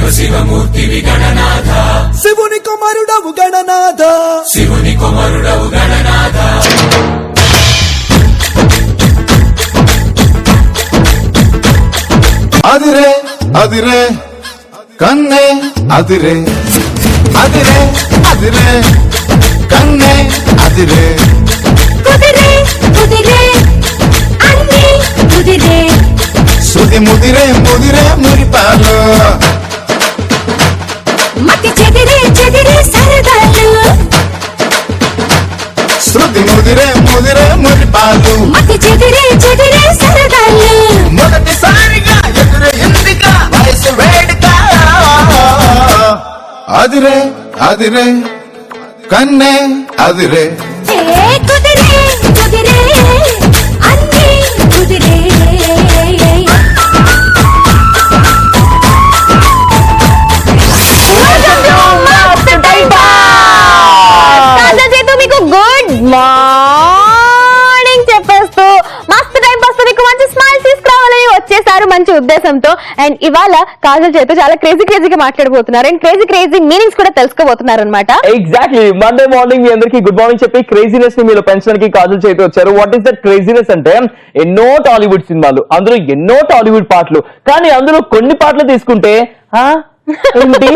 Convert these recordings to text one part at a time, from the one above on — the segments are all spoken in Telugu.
శివ శివమూర్తివి గణనాథ, శివుని కుమారుడవు గణనాథ, శివుని కుమారుడవు గణనాథ. అదిరే అదిరే కన్నే అదిరే, అదిరే అదిరే కన్నే అదిరే, కుదిరే కుదిరే అన్ని కుదిరే, సుది ముదిరే ముదిరే మురిపాలు, మతి చెదిరే చెదిరే సరదాలు, శృతి ముదిరే ముదిరే మురిపాలు, మతి చెదిరే చెదిరే సరదాలు, మొదటిసారిగా ఎదురు ఎందుక వయసు వేడుక, అదిరే అదిరే కన్నే అదిరే. ఏ కుదిరే కుదిరే అన్ని కుదిరే. మీకు గుడ్ మార్నింగ్ చెప్పేస్తూ మస్తు టైం పాస్ మీకు మంచి స్మైల్స్ తీసుకురావాలని వచ్చేసారు మంచి ఉద్దేశంతో. అండ్ ఇవాళ కాజల్ చేత చాలా క్రేజీగా మాట్లాడబోతున్నారు అండ్ క్రేజీ మీనింగ్స్ కూడా తెలుసుకోబోతున్నారు అనమాట. ఎగ్జాక్ట్లీ మండే మార్నింగ్ మీ అందరికి గుడ్ మార్నింగ్ చెప్పి క్రేజీనెస్ ని మీరు పెంచడానికి కాజల్ చేతి వచ్చారు. వాట్ ఈస్ దట్ క్రేజీనెస్ అంటే ఎన్నో టాలీవుడ్ సినిమాలు, అందులో ఎన్నో టాలీవుడ్ పాటలు, కానీ అందులో కొన్ని పాటలు తీసుకుంటే ఏంటి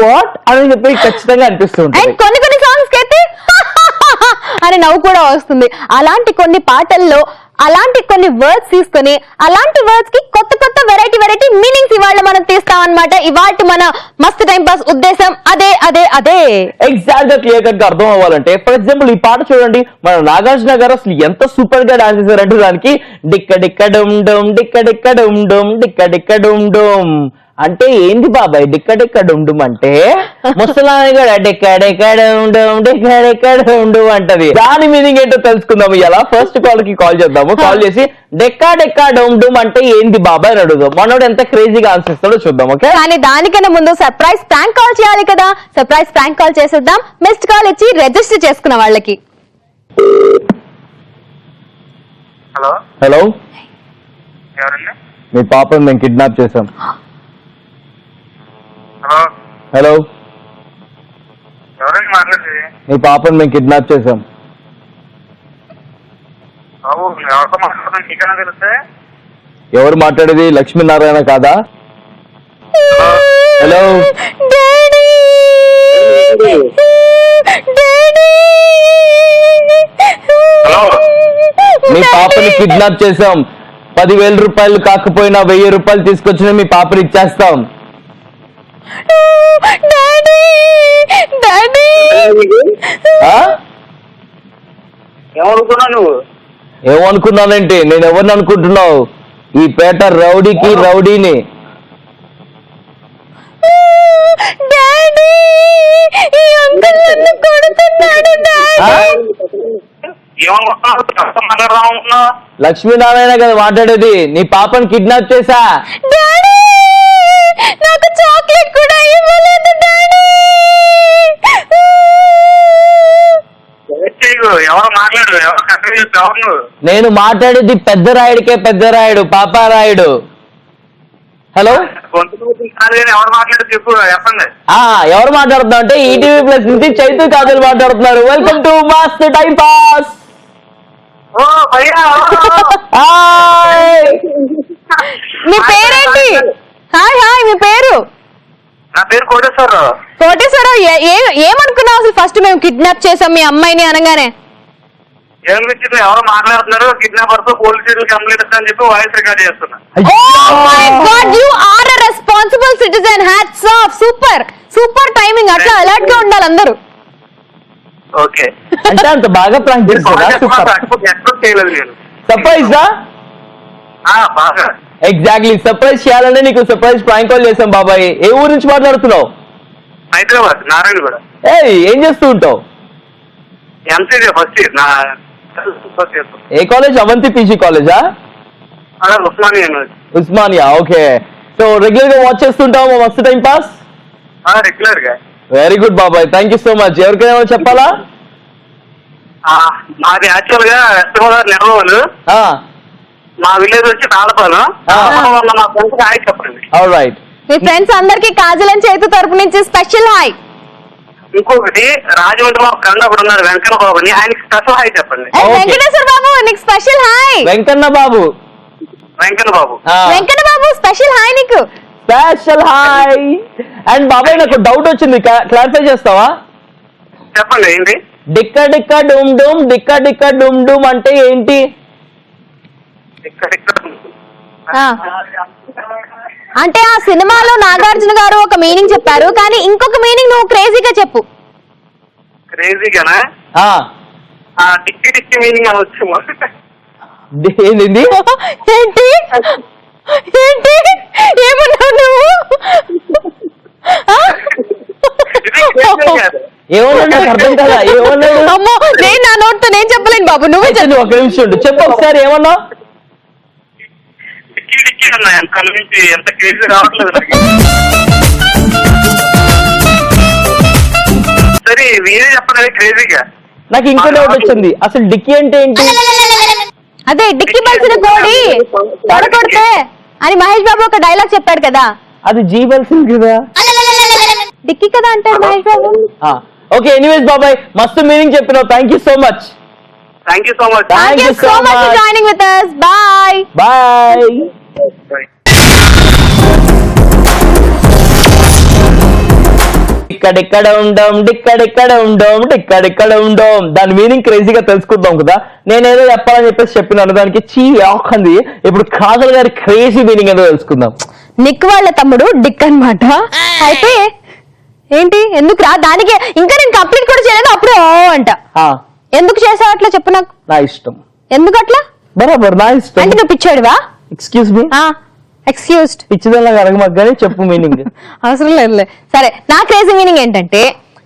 వాట్ అని చెప్పి ఖచ్చితంగా అనిపిస్తుంది. అండ్ కొన్ని సాంగ్స్ కి అయితే అని నవ్వు కూడా వస్తుంది. అలాంటి కొన్ని పాటల్లో అలాంటి కొన్ని వర్డ్స్ తీసుకొని అలాంటి వర్డ్స్ కి కొత్త వెరైటీ మీనింగ్స్ ఇవాళ మనం తీస్తాం అనమాట. ఇవాళ మన మస్తు టైం పాస్ ఉద్దేశం అదే ఎగ్జాక్ట్ గా క్లియర్ కట్ గా అర్థం అవ్వాలంటే ఫర్ ఎగ్జాంపుల్ ఈ పాట చూడండి, మన నాగార్జున గారు అసలు ఎంత సూపర్ గా డాన్స్ చేశారంటే దానికి డిక్క డిక్క డుమ్ డుమ్ డిక్క డిక్క డుమ్ డుమ్ డిక్క డిక్క డుమ్ డుమ్ అంటే ఏంది బాబాయ్ డిక్క డిక్క డుమ్ డుమ్ అంటే ముసలాని కూడా డిక్క డిక్క డుమ్ డుమ్ డిక్క డిక్క డుమ్ డుమ్ అంటది. దాని మీనింగ్ ఏంటో తెలుసుకుందాము. ఇలా ఫస్ట్ కాల్ కి కాల్ చేద్దాము. కాల్ చేసి డెక్కా డెక్కా డౌమ్ డూమ్ అంటే ఏంది బాబాయ్ అని అడుగుదాం. మనోడు ఎంత క్రేజీగా ఆన్సర్ ఇస్తాడో చూద్దాం. ఓకే, కానీ దానికన్నా ముందు సర్ప్రైజ్ ప్రాంక్ కాల్ చేయాలి కదా. సర్ప్రైజ్ ప్రాంక్ కాల్ చేసేద్దాం. మిస్డ్ కాల్ ఇచ్చి రిజిస్టర్ చేసుకున్న వాళ్ళకి. హలో హలో, ఎవరండి? మీ పాపను మేము కిడ్నాప్ చేసాం. హలో హలో, ఎవరండి మాట్లాడేది? మీ పాపను మేము కిడ్నాప్ చేసాం. బాబు ఎవరితో మాట్లాడుతున్నా నీకన్నా తెలిస్తే? ఎవరు మాట్లాడేది? లక్ష్మీనారాయణ కాదా? హలో, హలో, మీ పాపని కిడ్నాప్ చేసాం. 10,000 రూపాయలు కాకపోయినా 1000 రూపాయలు తీసుకొచ్చిన మీ పాపని ఇచ్చేస్తాం. ఏమనుకున్నావు నువ్వు? ఏమనుకున్నానంటే నేను ఎవరిని అనుకుంటున్నావు? ఈ పేట రౌడీకి రౌడీని. లక్ష్మీనారాయణ కదా మాట్లాడేది. నీ పాపని కిడ్నాప్ చేసా. నాకు చాక్లెట్ కూడా ఇవ్వలేదు డాడీ. ఎవరు మాట్లాడు? ఎవరు ఎవరు? నేను మాట్లాడేది పెద్ద రాయుడికే, పెద్ద రాయుడు, పాపారాయుడు. హలో, ఎవరు మాట్లాడు చెప్పు, చెప్పండి. ఎవరు మాట్లాడుతున్నా అంటే ఈటీవీ ప్లస్ నుంచి చైతు కాజల్ మాట్లాడుతున్నారు. వెల్కమ్ టు మస్త్ టైం పాస్. మీ పేరేంటి? హాయ్, మీ పేరు? నా పేరు కోటేశ్వరరావు. కోటేశ్వరరావు, ఏమనుకున్నావు అసలు ఫస్ట్ మేము కిడ్నాప్ చేసాం మీ అమ్మాయిని అనగానే? ఏమనిపించింది? ఎవరు మాట్లాడుతున్నారు? కిడ్నాపర్ తో పోలీసులు కంప్లైంట్ ఇస్తా అని చెప్పి వాయిస్ రికార్డ్ చేస్తున్నా. Responsible citizen. Hats off. Super timing. అట్లా అలర్ట్ గా ఉండాలి అందరూ. ఓకే, అంటే అంత బాగా ప్రాంక్ చేస్తారా? ఎక్స్పెక్ట్ చేయలేదు నేను. సర్ప్రైజా? బాగా ఎగ్జాక్ట్లీ. సర్ప్రైజ్ చేయాలని నీకు సర్ప్రైజ్ ప్రాంక్ కాల్ చేసాం. బాబాయ్, ఏ ఊరు నుంచి మాట్లాడుతున్నావు? హైదరాబాద్, నారాయణగూడ. ఏం చేస్తూ ఉంటావు? MCD first year. ఏ కాలేజ్? అవంతి పీజీ కాలేజా? ఉస్మానియా. ఓకే, సో రెగ్యులర్ గా వాచ్ చేస్తుంటావు మస్తు టైం పాస్? రెగ్యులర్ గా. వెరీ గుడ్ బాబాయ్, థ్యాంక్ యూ సో మచ్. ఎవరికైనా చెప్పాలా? మాది యాక్చువల్ గా వెస్ట్ గోదావరి నెరవోలు. ఆ, మా విలేజ్ వచ్చి తాళపాలెం. మా ఫ్రెండ్స్ హాయ్ చెప్పండి. All right. మీ ఫ్రెండ్స్ అందరికి కాజల్ అని చేతు తరపు నుంచి స్పెషల్ హాయ్. ఇంకొకటి రాజమండ్రి బాబు కన్నా ఒకటి ఉన్నారు వెంకన్న బాబుని, ఆయనకి స్పెషల్ హాయ్ చెప్పండి. వెంకటేశ్వర బాబు నీకు స్పెషల్ హాయ్. వెంకన్న బాబు వెంకన్న బాబు స్పెషల్ హాయ్ నీకు. Special hi. అండ్ బాబాయ్ నాకు డౌట్ వచ్చింది, క్లారిఫై చేస్తావా? చెప్పండి. ఏంటి డిక్క డిక్క డుమ్ డుమ్ డిక్క డిక్క డుమ్ డుమ్ అంటే ఏంటి? అంటే ఆ సినిమాలో నాగార్జున గారు ఒక మీనింగ్ చెప్పారు, కానీ ఇంకొక మీనింగ్ నువ్వు క్రేజీగా చెప్పు. క్రేజీగానా? టిక్కి టిక్కి మీనింగ్ అని వచ్చి ఏంటి ఏంటి ఏంటి ఏమన్నావు నువ్వు? ఏమన్నా నాకు అర్థం కదా. ఏమన్నాడు? అమ్మో నేను నా నోట్తో నేను చెప్పలేను బాబు, నువ్వే చెప్పు. ఒక నిమిషం ఉండు, చెప్పు ఒకసారి ఏమన్నా. టిక్కి టిక్కి అన్నా కళ్ళ నుంచి ఎంత క్రేజీ రావట్లేదు. సరే మీరే చెప్పండి క్రేజీగా. నాకు ఇంకో డౌట్ వచ్చింది, అసలు డిక్కీ అంటే ఏంటి? అదే డిక్కీ బల్సిన కోడి తొడకొడితే అని మహేష్ బాబు ఒక డైలాగ్ చెప్పాడు కదా, అది జీ బల్సింది కదా, డిక్కీ కదా అంటాడు మహేష్ బాబు. ఓకే ఎనీవేస్ బాబాయ్ మస్తు మీనింగ్ చెప్పినావు, thank you so much. Thank you so much. Thank you so much for joining with us. Bye bye. డిక్కడిక్కడ ఉండం డిక్కడిక్కడ ఉండం డిక్కడిక్కడ ఉండం దాని మీనింగ్ క్రేజీగా తెలుసుకుందాం కదా. నేనేదో చెప్పాలని చెప్పేసి చెప్పినాను, దానికి చీ ఆకంది. ఇప్పుడు కాజల్ గారి క్రేజీ మీనింగ్ ఏదో తెలుసుకుందాం. నిక్ వాళ్ళ తమ్ముడు డిక్ అన్నమాట. అయితే ఏంటి ఎందుకు రా, దానికి ఇంకా నేను కంప్లీట్ కూడా చేయలేదు, అప్పుడు అంట. ఎందుకు చేసావు అట్లా చెప్పు నాకు. నా ఇష్టం. ఎందుకు అట్లా? బరాబర్ నా ఇష్టం. అంటే నువ్వు పిచ్చాడువా? Excuse me. ఎక్స్క్యూజ్డ్. పిచ్చిదల్లా అడగమాకు కానీ చెప్పు మీనింగ్. అవసరం లేదులే. సరే నా క్రేజీ మీనింగ్ ఏంటంటే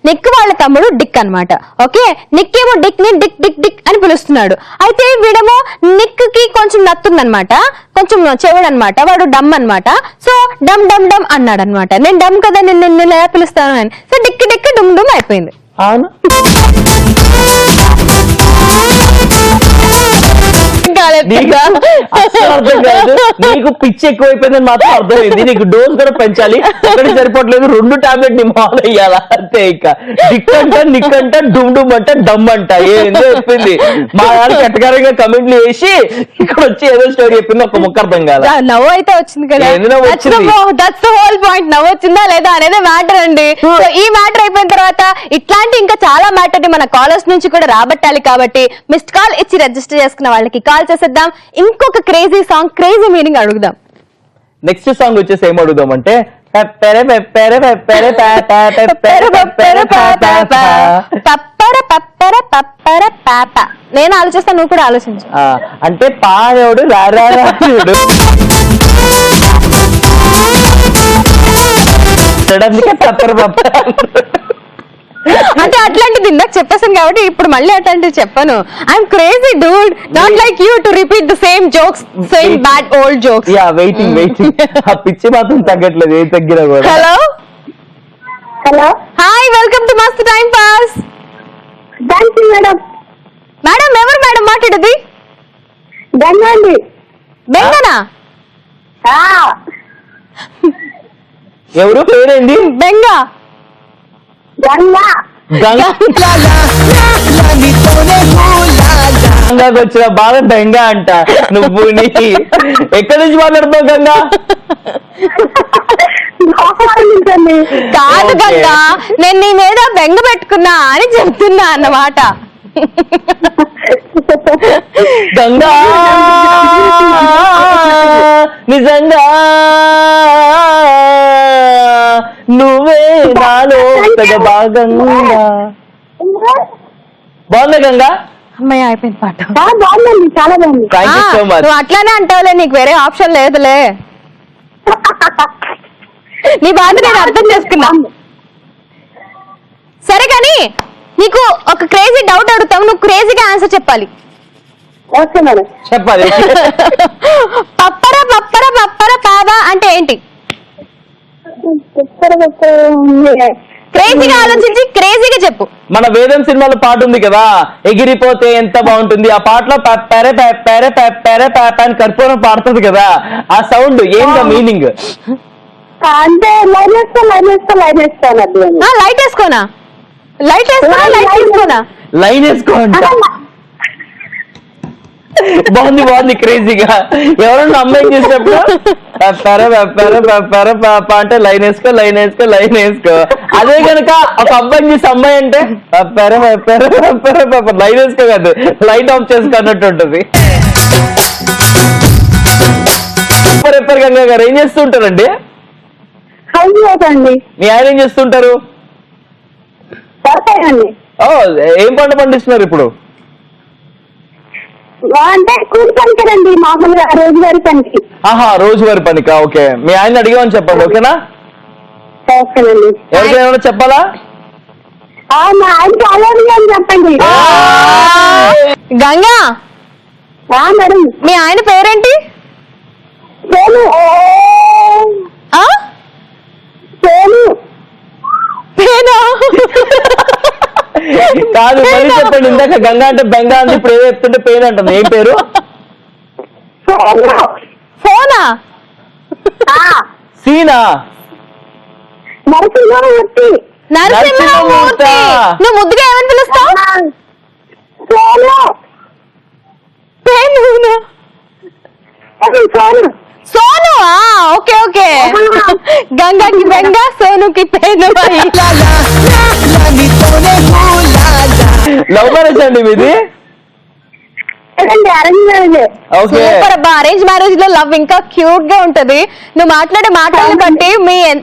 నిక్ వాళ్ళ తమ్ముడు డిక్ అన్నమాట. ఓకే, నిక్ ఏమో డిక్ ని డిక్ డిక్ డిక్ అని పిలుస్తున్నాడు. అయితే వీడేమో నిక్ కి కొంచెం నత్తుందనమాట, కొంచెం చెవుడు అనమాట, వాడు డమ్ అన్నమాట. సో డమ్ డమ్ డమ్ అన్నాడు అనమాట. నేను డమ్ కదా, నేను ఎలా పిలుస్తాను అని. సో డిక్ డిక్ డుమ్ డుమ్ అయిపోయింది. అవును నీకు పిచ్చి ఎక్కువైపోయిందని మాత్రం అర్థమైంది. నీకు డోస్ కూడా పెంచాలి, ఒకటి సరిపోవట్లేదు, 2 టాబ్లెట్ ని మాల్ అయ్యాలా అంతే. ఇంకా డిక్ అంట నిక్ అంట డుమ్ డుమ్ అంట డమ్ అంట ఏందో చెప్పింది. మా దానికి ఎట్టకారంగా కమెంట్లు వేసి ఇక్కడ వచ్చి ఏదో స్టోరీ చెప్పింది, ఒక ముక్క అర్థం కాదు. నవ్వు అయితే వచ్చింది కదా, దట్స్ ద హోల్ పాయింట్. నవ్వు వచ్చిందా లేదా అనేది మ్యాటర్ అండి. సో ఈ మ్యాటర్ అయిపోయిన తర్వాత ఇట్లాంటి ఇంకా చాలా మ్యాటర్ ని మన కాలర్స్ నుంచి కూడా రాబట్టాలి కాబట్టి మిస్డ్ కాల్ ఇచ్చి రిజిస్టర్ చేసుకున్న వాళ్ళకి కాల్ చేసేద్దాం. ఇంకొక క్రేజీ సాంగ్, క్రేజీ మీనింగ్ అడుగుదాం. నెక్స్ట్ సాంగ్ వచ్చేసి ఏం అడుగుదాం అంటే పప్పర పప్పర పప్పర పాప. నేను ఆలోచిస్తాను, నువ్వు కూడా ఆలోచించు. అంటే పాడేవాడు రారాడు పప్పర పప్ప అంటే అట్లాంటిది ఇందాక చెప్పేసాను కాబట్టి ఇప్పుడు మళ్ళీ అట్లాంటివి చెప్పను. I'm crazy dude, not like you to repeat the same jokes, same bad old jokes. Yeah waiting ఆ పిచ్చి మాత్రం తగ్గట్లేదు, ఏ తగ్గినా కూడా. Hello hello hi, welcome to మస్త్ time pass. Thank you madam. Madam ఎవరు మేడం మాట్లాడేది? ధన్యండి. బెంగనా? ఎవరు పేరేంటి? బెంగా గంగాకి వచ్చిన బాధ బెంగా అంట. నువ్వు నీ ఎక్కడి నుంచి మాట్లాడుతావు గంగా? కాదు గంగా, నేను నీ మీద బెంగ పెట్టుకున్నా అని చెప్తున్నా అన్నమాట. గంగా నిజంగా నువ్వే నాలో భాగంగా. బాగుందా గంగా? అమ్మాయి అయిపోయింది పాట. బాగుందండి, చాలా బాగుంది. Thank you so much. నువ్వు అట్లానే అంటావులే, నీకు వేరే ఆప్షన్ లేదులే. నీ బాధ నేను అర్థం చేసుకున్నా. సరే కానీ నీకు ఒక క్రేజీ డౌట్ అడుగుతావు, నువ్వు క్రేజీగా ఆన్సర్ చెప్పాలి. Okay madam. చెప్పాలి. పప్పర పప్పర పప్పర పాప అంటే ఏంటి? క్రేజీగా ఆలోచించి క్రేజీగా చెప్పు. మన వేదం సినిమాలో పాట ఉంది కదా, ఎగిరిపోతే ఎంత బాగుంటుంది, ఆ పాటలో పెప్పరే పెప్పరే పెప్పరే పెప్ప అని కర్పూరం పాడుతుంది కదా, ఆ సౌండ్ ఏంటో మీనింగ్? అంటే లైన్ వేస్తాను అది లైట్ వేసుకోనా? లైట్ వేసుకోనా? లైన్ వేసుకో అంట. బాగుంది క్రేజీగా. ఎవరన్నా అమ్మాయి చేసినప్పుడు పెప్పార పాప అంటే లైన్ వేసుకో. అదే కనుక ఒక అబ్బాయి చేసి అమ్మాయి అంటే పెప్పార లైన్ వేసుకో కాదు, లైట్ ఆఫ్ చేసుకో అన్నట్టు ఉంటుంది. ఎప్పర్ గంగా గారు ఏం చేస్తుంటారండి? అండి మీ ఆయన ఏం చేస్తుంటారు? పడతాయండి. ఓ, ఏం పంట పండిస్తున్నారు ఇప్పుడు? అంటే కూలి పనికిరండి, మామూలుగా రోజువారీ పనికి. ఆహా, రోజువారి పనికా? ఓకే, మీ ఆయన అడిగామని చెప్పండి. ఓకేనా? ఓకేనండి. ఎవరికైనా చెప్పాలా? మా ఆయనకి అలాగే అని చెప్పండి. గంగా, మేడం మీ ఆయన పేరేంటి? సోను. పేనా? కాదు, మళ్ళీ చెప్పండి. ఇందాక గంగా అంటే బెంగా అంది, ఇప్పుడు ఏదో చెప్తుంటే పెయిన్ అంటుంది. ఏం పేరు? ఫోనా? సీనా? నరసింహమూర్తి. నరసింహమూర్తి. నువ్వు ముద్దుగా ఏమని పిలుస్తావు? సోను. పేనునా? సోను. సోను. Okay okay. గంగాకి బెంగా, సోనుకి పేను. లవ్ మ్యారేజ్ అండి మీది? Arrange marriage. ఓకే. సూపర్ అబ్బా. అరేంజ్ మ్యారేజ్ లో లవ్ ఇంకా క్యూట్ గా ఉంటది. నువ్వు మాట్లాడే మాటలను బట్టి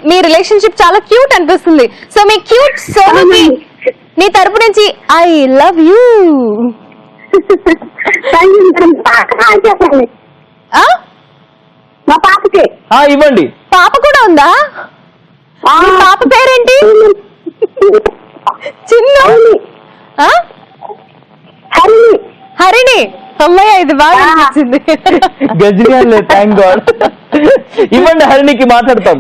మీ రిలేషన్షిప్ చాలా క్యూట్ అనిపిస్తుంది. సో మీ క్యూట్ సోనుకి నీ తరపు నుంచి ఐ లవ్ యూ. చెప్పండి మా పాపకి. ఇవ్వండి. పాప కూడా ఉందా? మీ పాప పేరేంటి? చిన్న హరిణి. అమ్మాయి, ఇది బాగా అనిపించింది. Ghajini, thank God. ఇవ్వండి, హరిణికి మాట్లాడతాం.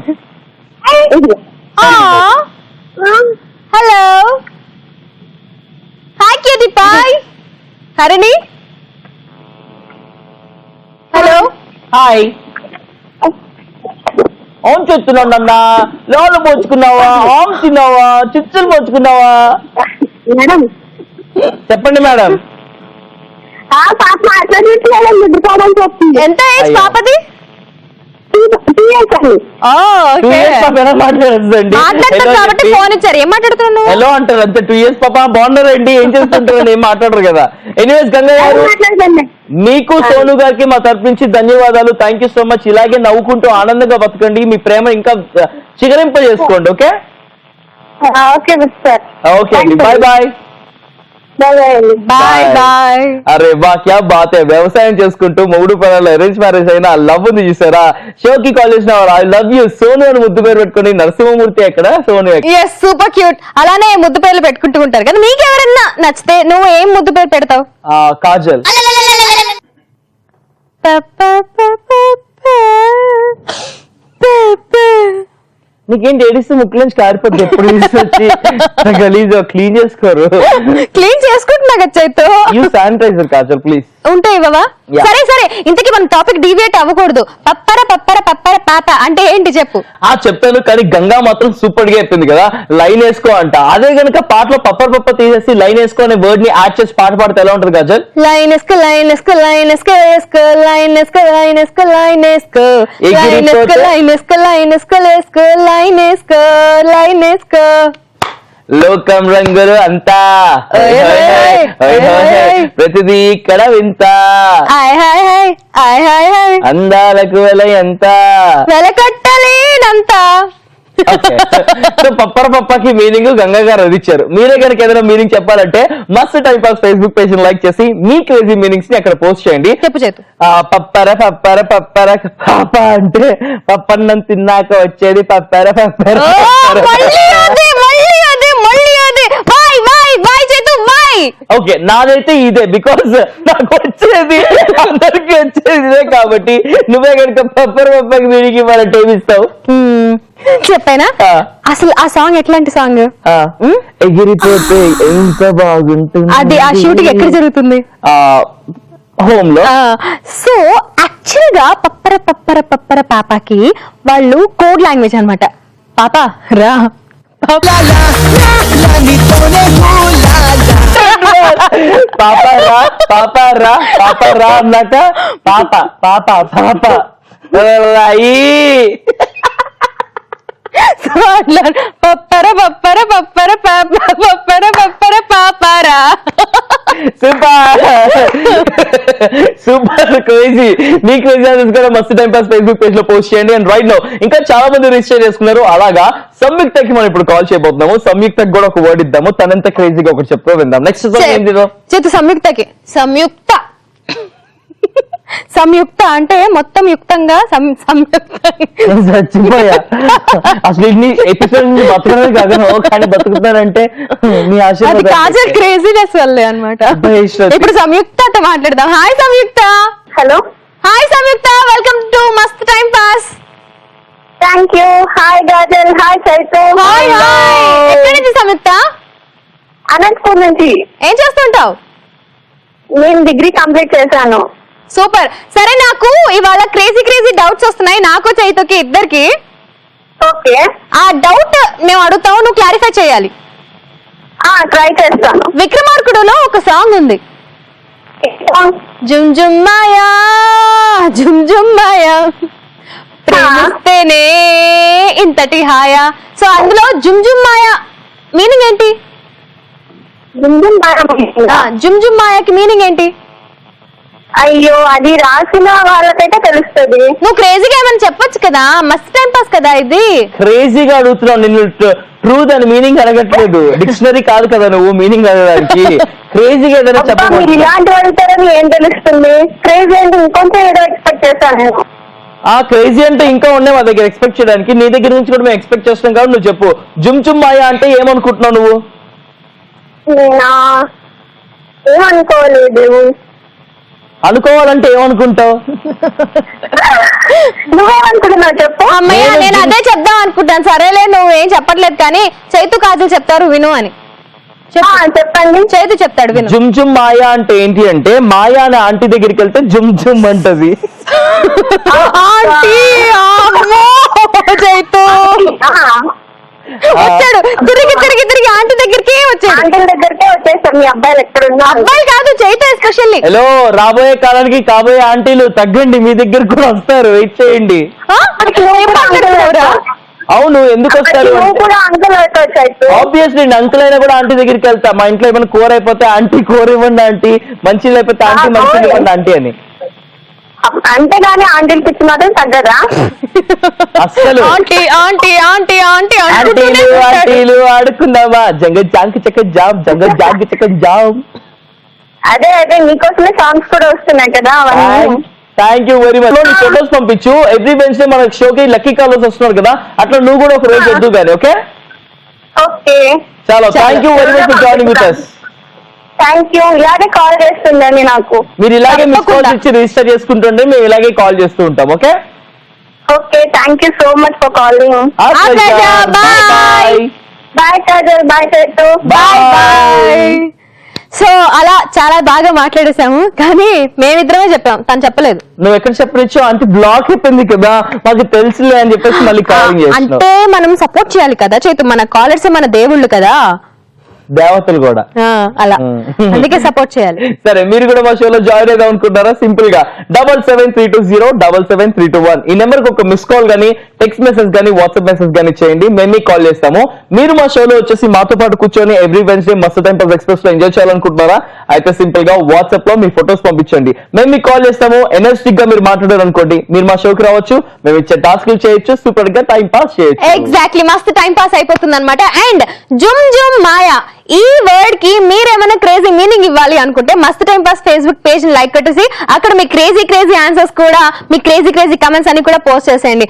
Hello, hi cutie pie. Harini, hello. Hi. ఆన్ చెప్తున్నాడు అన్న. లోలు పోచుకున్నావా? ఆమ్ తిన్నావా? చిప్సులు పోచుకున్నావా? మేడం చెప్పండి మేడం. పాప మాట్లాడేట్లేదండి, నిద్రపోవడానికి వస్తుంది. ఎంత ఏజ్ పాపది? 2 years అండి. మాట్లాడతారు కాబట్టి ఫోన్ ఇచ్చారు. ఏం మాట్లాడుతున్నావు? హలో అంటారు అంతే. 2 years పాప బాగున్నారండి, ఏం చేస్తుంటారు, ఏం మాట్లాడరు కదా. ఎనీవేస్ గంగా గారు, మాట్లాడదండి. మీకు సోను గారికి మా తరపు నుంచి ధన్యవాదాలు. Thank you so much. ఇలాగే నవ్వుకుంటూ ఆనందంగా బతకండి. మీ ప్రేమ ఇంకా చిగురింప చేసుకోండి. Okay okay sir. ఓకే అండి, బాయ్ బాయ్. Bye bye. అరే వా, క్యా బాత్ హై. వ్యవసాయం చేసుకుంటూ మొగుడు పిల్లలు అరేంజ్ మ్యారేజ్ అయినా లవ్ ఉంది చూసారా. షోకి కాల్ చేసిన ఐ లవ్ యూ సోను అని ముద్దు పేరు పెట్టుకుని నరసింహమూర్తి ఎక్కడ, సోను ఎస్, సూపర్ క్యూట్. అలానే ముద్దు పేర్లు పెట్టుకుంటూ ఉంటారు కదా. మీకు ఎవరన్నా నచ్చితే నువ్వు ఏం ముద్దు పేరు పెడతావు? కాజల్. నీకేంటి ఏడిస్తే ముక్కు నుంచి కారిపోద్ది. ఎప్పుడు తీసుకొచ్చి గలీజ్ క్లీన్ చేసుకోరు. క్లీన్ చేసుకుంటున్నా కదా Chaitu. You sanitiser Kajal please. ఉంటాయి బాబా. Yeah. సరే ఇంతకీ మన టాపిక్ డివియేట్ అవ్వకూడదు. పప్పర పాప అంటే ఏంటి చెప్పు. చెప్తాను, కానీ గంగా మాత్రం సూపర్ గా చెప్పింది కదా, లైన్ వేసుకో అంట. అదే కనుక పాటలో పప్ప తీసేసి లైన్ వేసుకో అనే వర్డ్ ని యాడ్ చేసి పాట పాడితే ఎలా ఉంటుంది కాజల్? లైన్ వేసుకో లైన్ వేసుకో లైన్ వేసుకో వేసుకో లైన్ వేసుకో లైన్ వేసుకో లైన్ వేసుకో లైన్ వేసుకో లైన్ వేసుకో లైన్ వేసుకో వేసుకో లైన్ వేసుకో లైన్ వేసుకో. లోకం రంగులు అంతా ప్రతిదీ ఇక్కడ వింత, అందాలకు వెల ఎంత వెలకట్టలేనంత. సో పప్పకి మీనింగ్ గంగా గారు ఇచ్చారు. మీరే కనుక ఏదైనా మీనింగ్ చెప్పాలంటే మస్త్ time pass Facebook page like చేసి మీ క్రేజీ మీనింగ్స్ ని అక్కడ పోస్ట్ చేయండి. చెప్పు చేతు. పప్పర పాప అంటే పప్పన్నం తిన్నాక వచ్చేది పప్పర. ఓకే, నాదైతే ఇదే, బికాస్ నాకు వచ్చేది అందరికి వచ్చేది ఇదే కాబట్టి నువ్వే కనుక పప్పకి మీనింగ్ ఇవ్వాలంటే ఏమి ఇస్తావు? చెప్పానా? అసలు ఆ సాంగ్ ఎట్లాంటి సాంగ్? ఎగిరిపోతే ఎంత బాగుంటుంది. అది ఆ షూటింగ్ ఎక్కడ జరుగుతుంది? హోమ్ లో సో యాక్చువల్ గా పప్పర పప్పర పప్పర పాపాకి వాళ్ళు కోడ్ లాంగ్వేజ్ అన్నమాట. పాప రా పాపారా పాపారా పాపారా అన్నాక పాప పాప పాప రాయి పప్పర పప్పర పప్పర పాప పప్పర పప్పర పాపారా. Super super crazy. మీ క్రేజీ ఆన్సర్స్ కూడా మస్తు టైం పాస్ ఫేస్బుక్ పేజ్ లో పోస్ట్ చేయండి. అండ్ రైట్ నో ఇంకా చాలా మంది రిజిస్టర్ చేసుకున్నారు. అలాగా సంయుక్తకి మనం ఇప్పుడు కాల్ చేయబోతున్నాము. సంయుక్తకి కూడా ఒక వర్డ్ ఇద్దాము. తనంత క్రేజీగా ఒకటి చెప్తూ విందాం. నెక్స్ట్ చేతు సంయుక్తకి సంయుక్త సంయుక్త అంటే మొత్తం యుక్తంగా చచ్చిపోయా అసలు ఇన్ని ఎపిసోడ్ నుంచి బతకడమే కాదు కానీ బతుకుతానంటే మీ అది కాజల్ క్రేజీనెస్ వల్లే అన్నమాట. ఇప్పుడు సంయుక్త మాట్లాడదాం. Hi Samyuktha. Hello. Hi Samyuktha, welcome to మస్త్ time pass. Thank you. Hi Ghazal. Hi Chaitu. Hi hi. ఎక్కడి నుంచి సంయుక్త? అనంతపూర్ నుంచి. ఏం చేస్తుంటావు? నేను డిగ్రీ కంప్లీట్ చేశాను. సూపర్. సరే, నాకు ఇవాళ క్రేజీ క్రేజీ డౌట్స్ వస్తున్నాయి, నాకు చైతుకి ఇద్దరికి. ఓకే. ఆ డౌట్ మేము అడుగుతావు, నువ్వు క్లారిఫై చేయాలి. ట్రై చేస్తాను. విక్రమార్కుడులో ఒక సాంగ్ ఉంది, జుమ్ జుమ్ మాయా జుమ్ జుమ్ మాయా ప్రేమిస్తేనే ఇంతటి హాయా. సో అందులో జుమ్ జుమ్ మాయా మీనింగ్ ఏంటి? జుమ్ జుమ్ మాయాకి మీనింగ్ ఏంటి? అయ్యో, అది రాసిన వాళ్ళకైతే తెలుస్తుంది. నువ్వు క్రేజీగా ఏమైనా చెప్పొచ్చు కదా, మస్త్ టైం పాస్ కదా ఇది. క్రేజీగా అడుగుతున్నావు నిన్ను. ట్రూ దాని మీనింగ్ అడగట్లేదు, డిక్షనరీ కాదు కదా నువ్వు మీనింగ్ అడగడానికి. క్రేజీగా ఏదైనా చెప్పండి. ఇలాంటి అడుగుతారని ఏం తెలుస్తుంది? క్రేజీ అంటే ఇంకొంచెం ఏదో ఎక్స్పెక్ట్ చేశాను నేను. క్రేజీ అంటే ఇంకా ఉన్నాయి మా దగ్గర ఎక్స్పెక్ట్ చేయడానికి. నీ దగ్గర నుంచి కూడా మేము ఎక్స్పెక్ట్ చేస్తున్నాం కాబట్టి నువ్వు చెప్పు. జుమ్ జుమ్ మాయా అంటే ఏమనుకుంటున్నావు నువ్వు? ఏమనుకోలేదు. అనుకోవాలంటే ఏమనుకుంటావు? నువ్వేమనుకుంటున్నావు చెప్పు. అమ్మయ్య, నేను అదే చెప్దాం అనుకుంటాను. సరేలే, నువ్వు ఏం చెప్పట్లేదు కానీ చైతు కాజల్ చెప్తారు, విను అని. చెప్పండి. చైతు చెప్తాడు, విను. జుమ్ జుమ్ మాయా అంటే ఏంటి అంటే, మాయా అనే ఆంటీ దగ్గరికి వెళ్తే జుమ్ జుమ్ అంటది. చైతు వచ్చాడు, తిరిగి తిరిగి తిరిగి ఆంటీ దగ్గరికి వచ్చాడు. ఆంటీ దగ్గరికే వచ్చేసాం. మీ అబ్బాయిలు ఎక్కడున్నా? అబ్బాయి కాదు, చైతు ఎస్పెషల్లీ. హలో, రాబోయే కాలానికి కాబోయే ఆంటీలు తగ్గండి, మీ దగ్గర కూడా వస్తారు, వెయిట్ చేయండి. అవును, ఎందుకు వస్తారు? ఆబ్వియస్లీ అంకుల్ అయినా కూడా ఆంటీ దగ్గరికి వెళ్తా. మా ఇంట్లో ఏమైనా కూర అయిపోతే ఆంటీ కూర ఇవ్వండి ఆంటీ, మంచి లేకపోతే ఆంటీ మంచి ఇవ్వండి ఆంటీ అని. అంతేగాని ఆంటీలు పిచ్చి మాత్రం తగ్గదా? అసలు ఆంటీ ఆంటీ ఆంటీ ఆంటీ ఆంటీలు ఆంటీలు ఆడుకుందామా, జంగ జాంకి చక్క జామ్, జంగ జాంకి చక్క జామ్. అదే అదే మీకోసమే సాంగ్స్ కూడా వస్తున్నాయి కదా. Thank you very much. నీ ఫొటోస్ పంపించు. ఎవ్రీ వెన్స్డే మన షోకి లక్కీ కాలర్స్ వస్తున్నారు కదా, అట్లా నువ్వు కూడా ఒక రోజు వద్దు కానీ. ఓకే ఓకే, చాలా thank you very much for joining with us. Thank you. ఇలాగే కాల్ చేస్తుండండి నాకు. మీరు ఇలాగే మిస్ కాల్స్ ఇచ్చి రిజిస్టర్ చేసుకుంటుండే, మేము ఇలాగే కాల్ చేస్తూ ఉంటాం. Okay okay, thank you so much for calling. Bye bye Kajal. Bye Chaitu. Bye bye. So అలా చాలా బాగా మాట్లాడేసాము, కానీ మేమిద్దరమే చెప్పాం, తను చెప్పలేదు. నువ్వు ఎక్కడ చెప్పనిచ్చో అంటే బ్లాక్ అయిపోయింది కదా, మాకు తెలుసులే అని చెప్పేసి మళ్ళీ కాలింగ్ చేస్తున్నావు. అంటే మనం సపోర్ట్ చేయాలి కదా చైతు, మన కాలర్స్ మన దేవుళ్ళు కదా, దేవతలు కూడా అలా, అందుకే సపోర్ట్ చేయాలి. సరే, మీరు కూడా మా షోలో జాయిన్ అవుదాం అనుకుంటారా? సింపుల్ గా 7732077731 ఈ నెంబర్ కి ఒక మిస్ కాల్ గానీ, టెక్స్ట్ మెసేజ్ గానీ, వాట్సాప్ మెసేజ్ గానీ చేయండి, మేము మీకు కాల్ చేస్తాము. మీరు మా షోలో వచ్చేసి మాతో పాటు కూర్చొని ఎవ్రీ వెన్స్డే మస్త్ టైం పాస్ ఎక్స్ప్రెస్ లో ఎంజాయ్ చేయాలనుకుంటున్నారా? అయితే సింపుల్ గా వాట్సాప్ లో మీ ఫొటోస్ పంపించండి, మేము మీకు కాల్ చేస్తాము. ఎనర్జెటిక్ గా మీరు మాట్లాడారు అనుకోండి, మీరు మా షోకి రావచ్చు, మేము ఇచ్చే టాస్క్లు చేయొచ్చు, సూపర్ గా టైం పాస్ చేయొచ్చు. ఎగ్జాక్ట్లీ, మస్తు టైం పాస్ అయిపోతుంది అనమాట. అండ్ జుమ్ జుమ్ మాయా ఈ వర్డ్ కి మీరేమైనా క్రేజీ మీనింగ్ ఇవ్వాలి అనుకుంటే మస్త్ time pass Facebook page like కొట్టేసి అక్కడ మీ క్రేజీ క్రేజీ ఆన్సర్స్ కూడా, మీ క్రేజీ క్రేజీ కమెంట్స్ అన్ని కూడా పోస్ట్ చేసేయండి.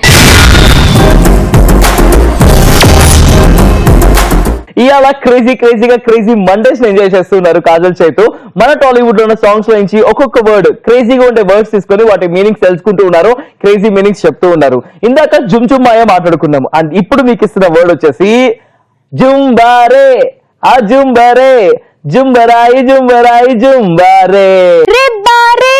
ఇవాళ క్రేజీగా క్రేజీ మండేస్ ఎంజాయ్ చేస్తున్నారు కాజల్ చైతు. మన టాలీవుడ్ లో ఉన్న సాంగ్స్ లో నుంచి ఒక్కొక్క వర్డ్, క్రేజీగా ఉండే వర్డ్స్ తీసుకొని వాటి మీనింగ్స్ తెలుసుకుంటూ ఉన్నారు, క్రేజీ మీనింగ్స్ చెప్తూ ఉన్నారు. ఇందాక జుమ్ జుమ్ మాయ మాట్లాడుకున్నాము, అండ్ ఇప్పుడు మీకు ఇస్తున్న వర్డ్ వచ్చేసి జుంబారే. ఆ జుంబరే, జుంబరాయి జుంబరాయి జుంబారే. రే బారే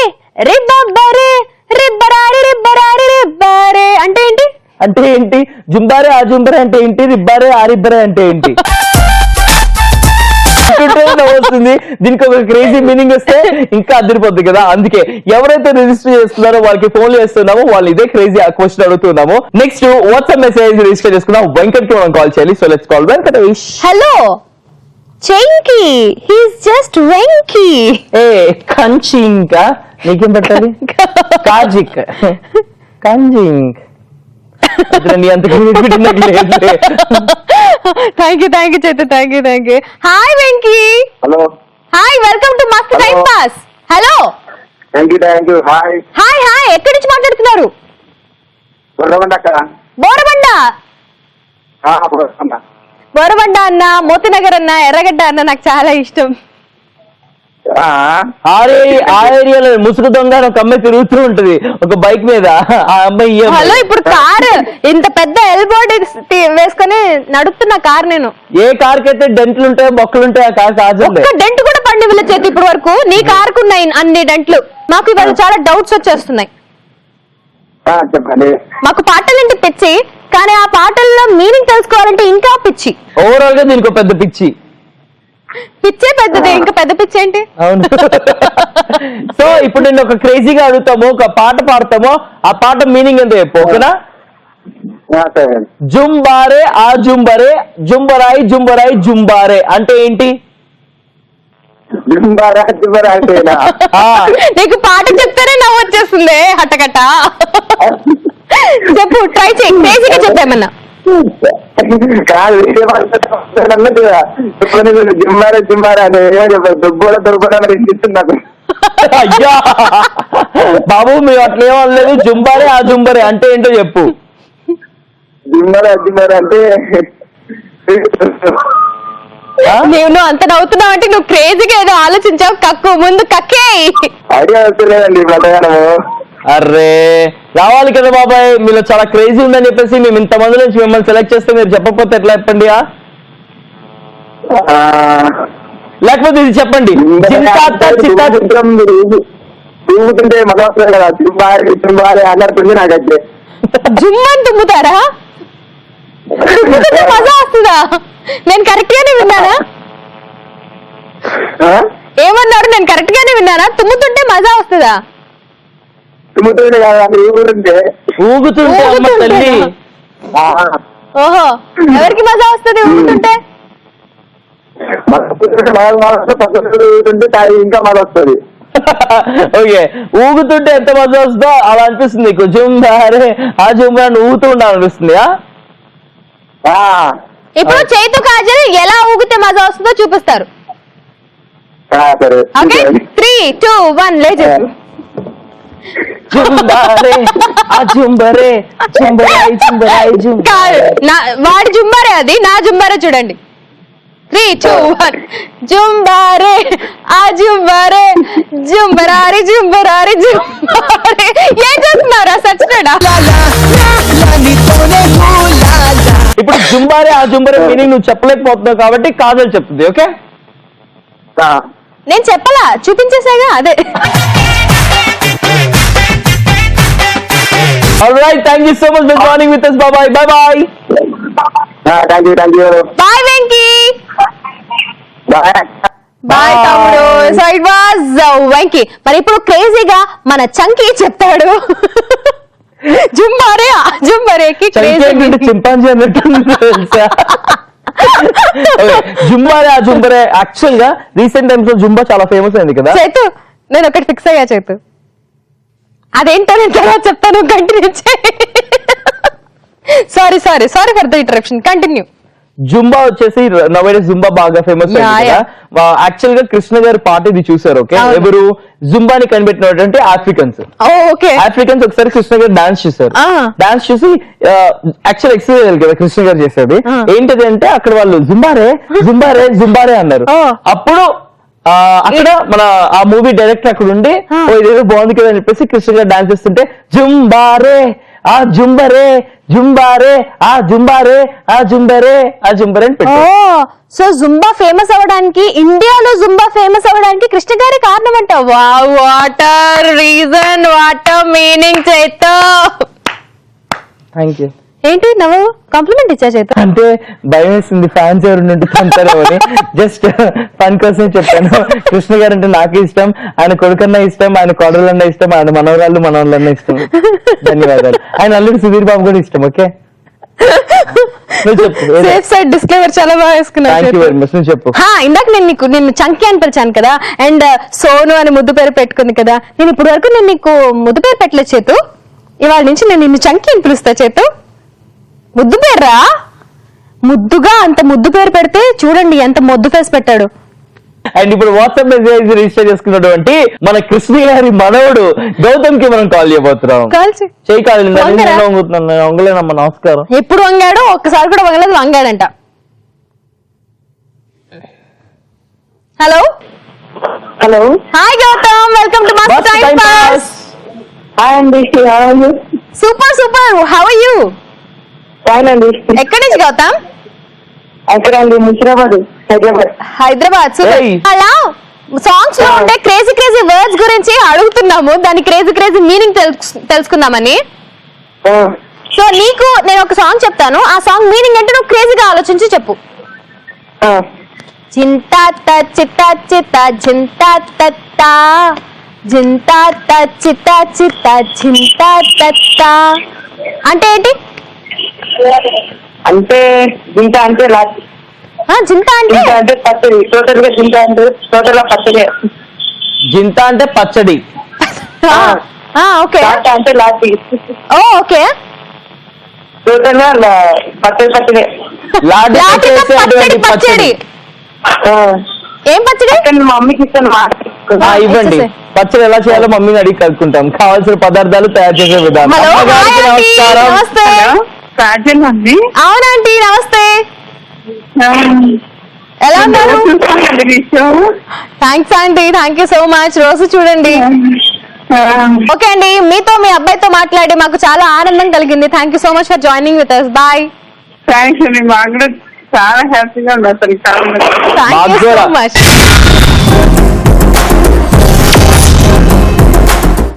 రిబ్బబ్బరే రిబ్బరారి రిబ్బరారి రిబ్బరే అంటే ఏంటి? అంటే ఏంటి? జుంబారే ఆ జుంబరే అంటే ఏంటి? రిబ్బారే ఆ రిబ్బరే అంటే ఏంటి? వస్తుంది. దీనికి ఒక క్రేజీ మీనింగ్ వస్తే ఇంకా అదిరిపోద్ది కదా. అందుకే ఎవరైతే రిజిస్టర్ చేస్తున్నారో వాళ్ళకి ఫోన్ చేస్తున్నామో వాళ్ళు ఇదే క్రేజీ క్వశ్చన్ అడుగుతున్నాము. నెక్స్ట్ వాట్సాప్ మెసేజ్ రిజిస్టర్ చేసుకున్నాం. వెంకట్ కి మనం కాల్ చేయాలి. So let's call Venkatesh. Hello చెంకి, హీస్ జస్ట్ వెంకీ. ఏ కంచి ఇంకా నీకేం పెట్టాలి? కాజిక్ కంజింగ్ అంత thank you Chaitu, thank you. Hi Venky. Hello hi, welcome to మస్త్ time pass. Hello thank you hi hi ఎక్కడి నుంచి మాట్లాడుతున్నారు? బోరబండ అన్న, మోతినగర్ అన్న, ఎర్రగడ్డ అన్న నాకు చాలా ఇష్టం. ఆ ఏరియాలో ముసుగు దొంగ ఒక అమ్మాయి తిరుగుతూ ఉంటది ఒక బైక్ మీద. ఆ అమ్మాయి హలో, ఇప్పుడు కార్ ఇంత పెద్ద ఎల్బోర్డ్ వేసుకొని నడుపుతున్న కార్ నేను. ఏ కార్ కి అయితే డెంట్లు ఉంటాయో బొక్కలు ఉంటాయి, ఆ కార్ కాదు. ఒక్క డెంట్ కూడా పండి చేతి ఇప్పటి వరకు. నీ కార్ కు ఉన్నాయి అన్ని డెంట్లు. మాకు ఇవాళ చాలా డౌట్స్ వచ్చేస్తున్నాయి. చెప్పండి. మాకు పాటలంటే పిచ్చి, కానీ ఆ పాటల్లో మీనింగ్ తెలుసుకోవాలంటే ఇంకా పిచ్చి. ఓవరాల్ గా దీనికి పెద్ద పిచ్చి. పిచ్చే పెద్దది, ఇంకా పెద్ద పిచ్చి ఏంటి? అవును. సో ఇప్పుడు నేను ఒక క్రేజీగా అడుగుతాము, ఒక పాట పాడతాము. ఆ పాట మీనింగ్ ఎంత చెప్పు, ఓకేనా? జుంబారే ఆ జుంబరే జుంబరాయి జుంబరాయి జుంబారే అంటే ఏంటి? నీకు పాట చెప్తేనే నవ్వు వచ్చేస్తుంది హట్టకట్ట. చెప్పు, ట్రై చేయి, క్రేజీగా చెప్పేమన్నా. జిమ్మారా అని నాకు. అయ్యా బాబు, మేము అట్లేమనలేదు. జుంబారే ఆ జుంబరే అంటే ఏంటో చెప్పు. జిమ్మారా అంటే నువ్వు అంత నవ్వుతున్నావు అంటే నువ్వు క్రేజీగా ఏదో ఆలోచించావు. కక్కు ముందు కక్కే. ఐడియా వస్తలేదండి బ్రతగానము. అర్రే రావాలి కదా బాబాయ్, మీలో చాలా క్రేజీ ఉందని చెప్పేసి మేము ఇంతమంది నుంచి మిమ్మల్ని సెలెక్ట్ చేస్తే మీరు చెప్పకపోతే ఎట్లా చెప్పండి? లేకపోతే ఇది చెప్పండి. తుమ్ముతుంటే మజా వస్తుంది కదా, తుంబాలి అన్నట్టుంది నాకైతే. జుమ్మని తుమ్ముతారా? మజా వస్తుందా? నేను కరెక్ట్ గానే విన్నానా? ఏమన్నారు? నేను కరెక్ట్ గానే విన్నానా? తుమ్ముతుంటే మజా వస్తుందా? తుమ్ముతుంటే కదా, ఊగుతుంటే అమ్మ తల్లి. ఓహో, ఎవరికి మజా వస్తుంది ఊగుతుంటే? ఇంకా మజా వస్తుంది. ఓకే, ఊగుతుంటే ఎంత మజా వస్తుందో అలా అనిపిస్తుంది నీకు. జుంబారే ఆ జుంబారే ఊగుతూ ఉండాలనిపిస్తుంది. ఇప్పుడు చైతు కాజల్ ఎలా ఊగితే మజా వస్తుందో చూపిస్తారు. ఓకే, 3, 2, 1 లేజు. జుంబారే ఆ జుంబరే జుంబరాయి జుంబరాయి వాడి జుంబారే అది, నా జుంబారే చూడండి. 3, 2, 1 జుంబారే ఆ జుంబారే జుంబరారి జుంబరారి జుంబారే. ఏం చేస్తున్నారా? సచ్చినాడా? ఇప్పుడు జుంబారే ఆ జుంబరే మీనింగ్ నువ్వు చెప్పలేకపోతున్నావు కాబట్టి కాజల్ చెప్తుంది. ఓకే, నేను చెప్పలా, చూపించేసాగా. అదే. Alright, thank you so much for joining with us. Bye bye. Bye bye. Thank you. Bye Venky. Bye తమ్ముడు. So it was Venky. మరి ఇప్పుడు క్రేజీగా మన చంకీ చెప్తాడు. జుంబారే ఆ జుంబరేకి చింపాంజీ అన్నట్టు తెలుసా? జుంబారే ఆ జుంబరే యాక్చువల్ గా రీసెంట్ టైమ్స్ లో జుంబా చాలా ఫేమస్ అయింది కదా. చేతు, నేను ఒకటి ఫిక్స్ అయ్యా చేతు. అదేంటో నేను తర్వాత చెప్తాను. కంటిన్యూ చేయి. Sorry for the interruption. Continue. Zumba వచ్చేసి నవేడేస్ జుంబా బాగా ఫేమస్ అయింది కదా. యాక్చువల్ గా కృష్ణ గారి పాట ఇది చూసారు. ఓకే, ఎవరు జుంబాని కనిపెట్టినటువంటి ఆఫ్రికన్స్. ఆఫ్రికన్స్ ఒకసారి కృష్ణ గారు డాన్స్ చేశారు. డాన్స్ చూసి యాక్చువల్ ఎక్సర్సైజ్ కదా కృష్ణ గారు చేసేది. ఏంటది అంటే అక్కడ వాళ్ళు జుంబారే జుంబారే జుంబారే అన్నారు. అప్పుడు అక్కడ మన ఆ మూవీ డైరెక్టర్ అక్కడ ఉండి ఇదేదో బాగుంది కదా అని చెప్పేసి కృష్ణ గారు డాన్స్ చేస్తుంటే జుంబారే ఆ జుంబరే జుంబారే ఆ జుంబారే ఆ జుంబరే ఆ జుంబరే అని ఓ పెట్టారు. సో జుంబా ఫేమస్ అవ్వడానికి, ఇండియాలో జుంబా ఫేమస్ అవ్వడానికి కృష్ణ గారి కారణం అంట. వాటర్ రీజన్, వాటర్ మీనింగ్ చైతో. Thank you. ఏంటి నవ్వు? కాంప్లిమెంట్ ఇచ్చా చైతో. అంటే భయం వేసింది, ఫ్యాన్స్ ఎవరు నుండి పంటారేమో అని జస్ట్ ఫన్ కోసం చెప్పాను. కృష్ణ గారు అంటే నాకు ఇష్టం, ఆయన కొడుకన్నా ఇష్టం, ఆయన కోడలన్నా ఇష్టం, ఆయన మనవరాళ్ళు మనవాళ్ళన్నా ఇష్టం. ధన్యవాదాలు. ఆయన అల్లుడు సుధీర్ బాబు కూడా ఇష్టం. ఓకే నువ్వు చెప్పు. సేఫ్ సైడ్ డిస్క్లైమర్ చాలా బాగా థ్యాంక్ యూ వెరీ వేసుకున్నావు. మచ్. నువ్వు చెప్పు. ఇందాక నేను నిన్ను చంకి అని పిలిచాను కదా, అండ్ సోను అని ముద్దు పేరు పెట్టుకుంది కదా. నేను ఇప్పటి వరకు నేను నీకు ముద్దు పేరు పెట్టలేదు చేతు. ఇవాళ నుంచి నేను నిన్ను చంకి అని పిలుస్తా చేతు. ముద్దు పేర్రా, ముద్దుగా అంత ముద్దు పేరు పెడితే చూడండి ఎంత ముద్దు ఫేస్ పెట్టాడు. అండ్ ఇప్పుడు వాట్సాప్ మెసేజ్ రిజిస్టర్ చేసుకున్నటువంటి మన కృష్ణ గారి మనవడు గౌతమ్ కి మనం కాల్ చేయబోతున్నాం. కాల్చి చేయి కాదు వంగరా? వంగలేనమ్మా. నమస్కారం. ఎప్పుడు వంగాడు? ఒక్కసారి కూడా వంగలేదు, వంగాడంట. Hello hello, hi Gautam, welcome to Mast Must time Time pass. Pass. Hi అండి, super super, how are you? Fine అండి. ఎక్కడి నుంచి గౌతమ్? అక్కడ అండి, ముషిరాబాద్, హైదరాబాద్. హైదరాబాద్. సూపర్. Hey. అలా సాంగ్స్ లో ఉండే క్రేజీ క్రేజీ వర్డ్స్ గురించి అడుగుతున్నాము, దాని క్రేజీ క్రేజీ మీనింగ్ తెలుసుకుందామని. సో నీకు నేను ఒక సాంగ్ చెప్తాను, ఆ సాంగ్ మీనింగ్ అంటే నువ్వు క్రేజీగా ఆలోచించి చెప్పు. చింతా చిత్త చిత్త చింతా తత్త జింతా చిత్త చిత్త చింతా తత్త అంటే ఏంటి? అంటే జింత అంటే లాస్ట్, జింతా అంటే జింత అంటే పచ్చడి. టోటల్ గా జింత అంటే టోటల్ గా పచ్చడి. జింత అంటే పచ్చడి. ఓకే. లాస్ట్ అంటే లాస్ట్. ఓకే. టోటల్ గా పచ్చడి పచ్చడి. లాటి పచ్చడి పచ్చడి. ఏం పచ్చడి? మా మమ్మీకి ఇస్తాను. ఇవ్వండి. పచ్చడి ఎలా చేయాలో మమ్మీని అడిగి కలుసుకుంటాం. కావాల్సిన పదార్థాలు తయారు చేసే విధానం. హలో, అమ్మగారికి హాయ్ ఆంటీ, నమస్కారం. నమస్తే. కాజల్ అండి. అవునంటీ, నమస్తే. ఎలా ఉన్నారు? Thanks aunty, thank you so much. రోజు చూడండి. ఓకే అండి, మీతో మీ అబ్బాయితో మాట్లాడి మాకు చాలా ఆనందం కలిగింది. Thank you so much for joining with us. Bye. Thanks అండి, మాకు కూడా చాలా హ్యాపీగా ఉంది అసలు. Thank you so much.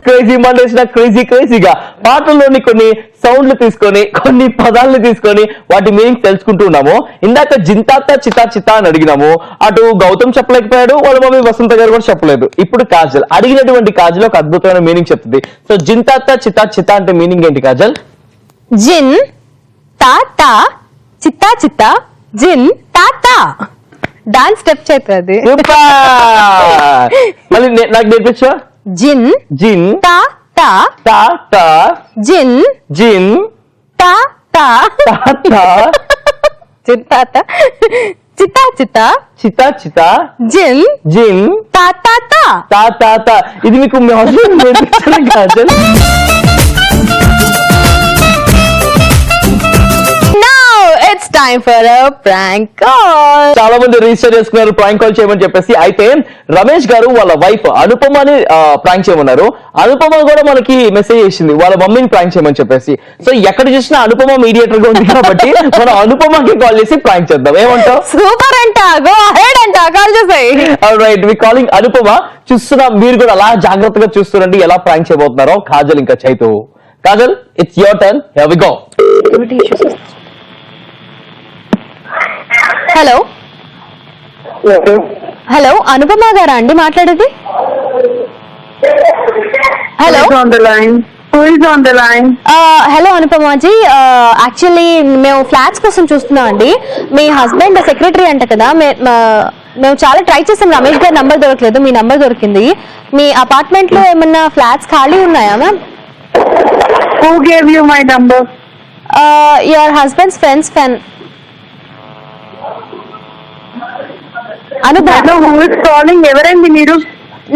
Crazy మండేసిన క్రేజీగా పాటల్లోని కొన్ని సౌండ్లు తీసుకొని, కొన్ని పదాలను తీసుకొని వాటి మీనింగ్ తెలుసుకుంటూ ఉన్నాము. ఇందాక జింతాత చితా చితా అని అడిగినాము. అటు గౌతమ్ చెప్పలేకపోయాడు, వాళ్ళ మమ్మీ వసంత గారు కూడా చెప్పలేదు. ఇప్పుడు కాజల్ అడిగినటువంటి కాజల్ ఒక అద్భుతమైన మీనింగ్ చెప్తుంది. సో జింతాత చితా చితా అంటే మీనింగ్ ఏంటి కాజల్? జిన్ తాత చిత్తా చిత్తా జిన్ తాత. డాన్స్ స్టెప్ చేస్తుంది. మళ్ళీ నాకు నేర్పించా. జిన్ జిన్ తా తా తా తా జిన్ జిన్ తా తా తా తా జిన్ తాత చిత్తా చిత్తా చితా చితా జిన్ జిన్ తా తా తా. తా తా తా. ఇది మీకు మీ హస్బెండ్ నేర్పించారు Kajal? It's time for a prank call. చాలా మంది రిజిస్టర్ చేసుకున్నారు ప్రాంక్ కాల్ చేయమని చెప్పేసి. అయితే రమేష్ గారు వాళ్ళ వైఫ్ అనుపమని ప్రాంక్ చేయమన్నారు. అనుపమ కూడా మనకి మెసేజ్ చేసింది వాళ్ళ మమ్మీని ప్రాంక్ చేయమని చెప్పేసి. సో ఎక్కడ చూసినా అనుపమ మీడియేటర్ గా ఉంది కాబట్టి మనం అనుపమకి కాల్ చేసి ప్రాంక్ చేద్దాం. ఏమంటావు? సూపర్ అంట, గో అహెడ్ అంట, కాల్ చేసాయి. రైట్, వి కాలింగ్ అనుపమ. చూస్తున్నా, మీరు కూడా అలా జాగ్రత్తగా చూస్తుండండి ఎలా ప్రాంక్ చేయబోతున్నారో కాజల్ ఇంకా Chaitu. Kajal, it's your turn, here we go. Hello hello, Anupama గారా అండి మాట్లాడేది? హలో హలో అనుపమాజీ, యాక్చువల్లీ మేము ఫ్లాట్స్ కోసం చూస్తున్నాం అండి. మీ హస్బెండ్ సెక్రటరీ అంట కదా, మేము చాలా ట్రై చేసాం, రమేష్ గారి నంబర్ దొరకలేదు, మీ నంబర్ దొరికింది. మీ అపార్ట్మెంట్ లో ఏమన్నా ఫ్లాట్స్ ఖాళీ ఉన్నాయా ma'am? Who gave you my number? Your husbands friends fan. Who is calling? ఎవరండి మీరు?